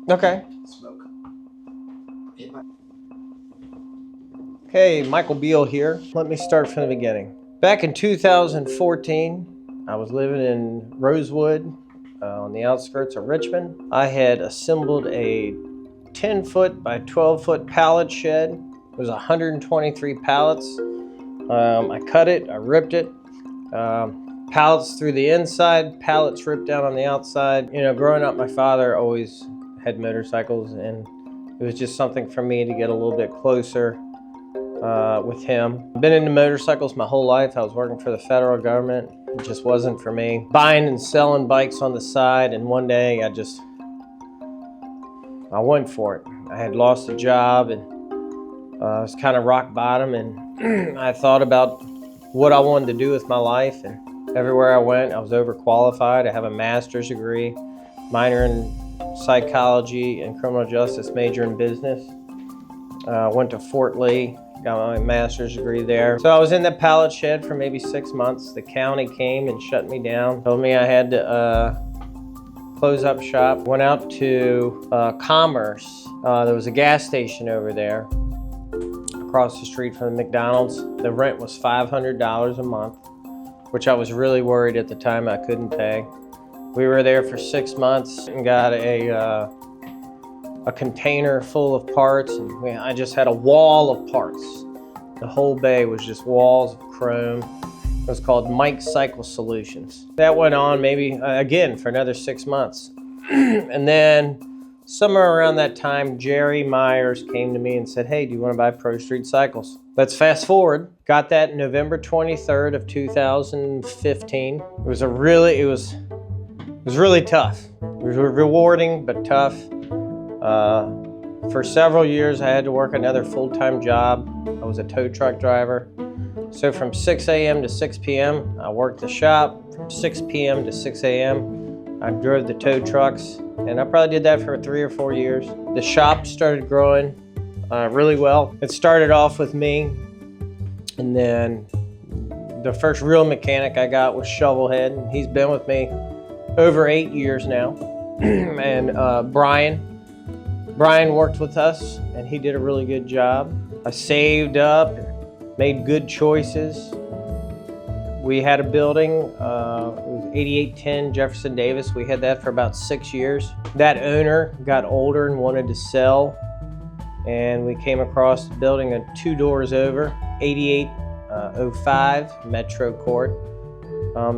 Okay. Smoke. Hey, Michael Beall here. Let me start from the beginning. Back in 2014, I was living in Rosewood on the outskirts of Richmond. I had assembled a 10-foot by 12-foot pallet shed. It was 123 pallets. I cut it, I ripped it. Pallets through the inside, pallets ripped down on the outside. You know, growing up, my father always had motorcycles, and it was just something for me to get a little bit closer with him. I've been into motorcycles my whole life. I was working for the federal government. It just wasn't for me. Buying and selling bikes on the side, and one day I went for it. I had lost a job, and I was kind of rock bottom, and I thought about what I wanted to do with my life, and everywhere I went, I was overqualified. I have a master's degree, minor in psychology and criminal justice, major in business. Went to Fort Lee, got my master's degree there. So I was in that pallet shed for maybe 6 months. The county came and shut me down, told me I had to close up shop. Went out to Commerce. There was a gas station over there across the street from the McDonald's. The rent was $500 a month, which I was really worried at the time I couldn't pay. We were there for 6 months and got a container full of parts, and I just had a wall of parts. The whole bay was just walls of chrome. It was called Mike's Cycle Solutions. That went on maybe, again, for another 6 months. And then somewhere around that time, Jerry Myers came to me and said, hey, do you want to buy Pro Street Cycles? Let's fast forward. Got that November 23rd of 2015. It was really tough. It was rewarding, but tough. For several years, I had to work another full-time job. I was a tow truck driver. So from 6 a.m. to 6 p.m., I worked the shop. From 6 p.m. to 6 a.m., I drove the tow trucks, and I probably did that for 3 or 4 years. The shop started growing really well. It started off with me, and then the first real mechanic I got was Shovelhead, and he's been with me over 8 years now. And Brian worked with us, and he did a really good job. I saved up, made good choices. We had a building, it was 8810 Jefferson Davis. We had that for about 6 years. That owner got older and wanted to sell, and we came across the building 2 doors over, 8805 Metro Court,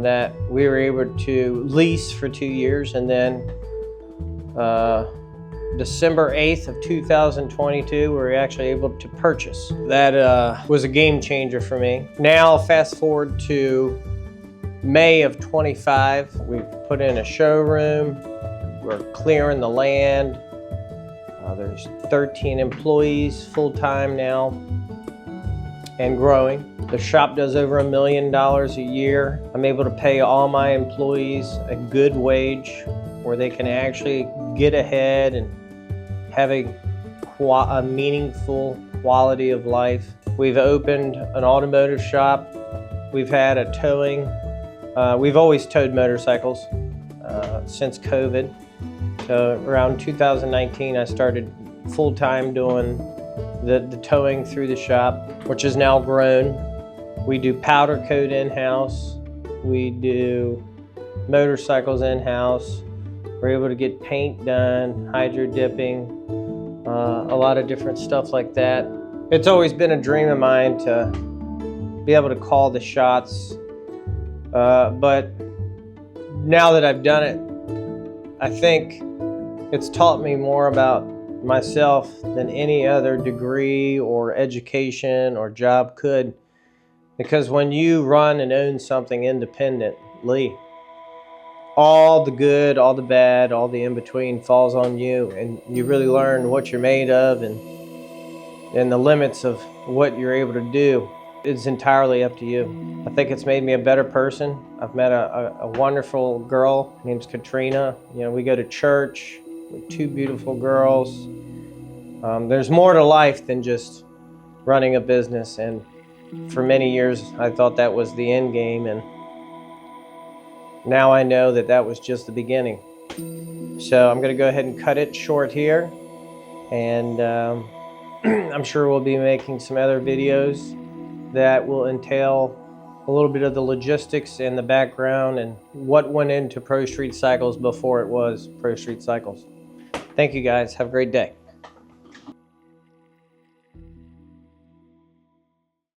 that we were able to lease for 2 years, and then December 8th of 2022, we were actually able to purchase. That was a game changer for me. Now, fast forward to May of 25, we've put in a showroom. We're clearing the land. There's 13 employees full-time now and growing. The shop does over $1 million a year. I'm able to pay all my employees a good wage where they can actually get ahead and have a meaningful quality of life. We've opened an automotive shop. We've had a towing. We've always towed motorcycles since COVID. So around 2019, I started full-time doing the towing through the shop, which has now grown. We do powder coat in-house. We do motorcycles in-house. We're able to get paint done, hydro dipping, a lot of different stuff like that. It's always been a dream of mine to be able to call the shots, but now that I've done it, I think it's taught me more about myself than any other degree or education or job could, because when you run and own something independently, all the good, all the bad, all the in-between falls on you, and you really learn what you're made of and the limits of what you're able to do. It's entirely up to you. I think it's made me a better person. I've met a wonderful girl. Her name's Katrina. You know, we go to church with 2 beautiful girls. There's more to life than just running a business, and for many years I thought that was the end game, and now I know that that was just the beginning. So I'm going to go ahead and cut it short here, and I'm sure we'll be making some other videos that will entail a little bit of the logistics and the background and what went into Pro Street Cycles before it was Pro Street Cycles. Thank you guys. Have a great day.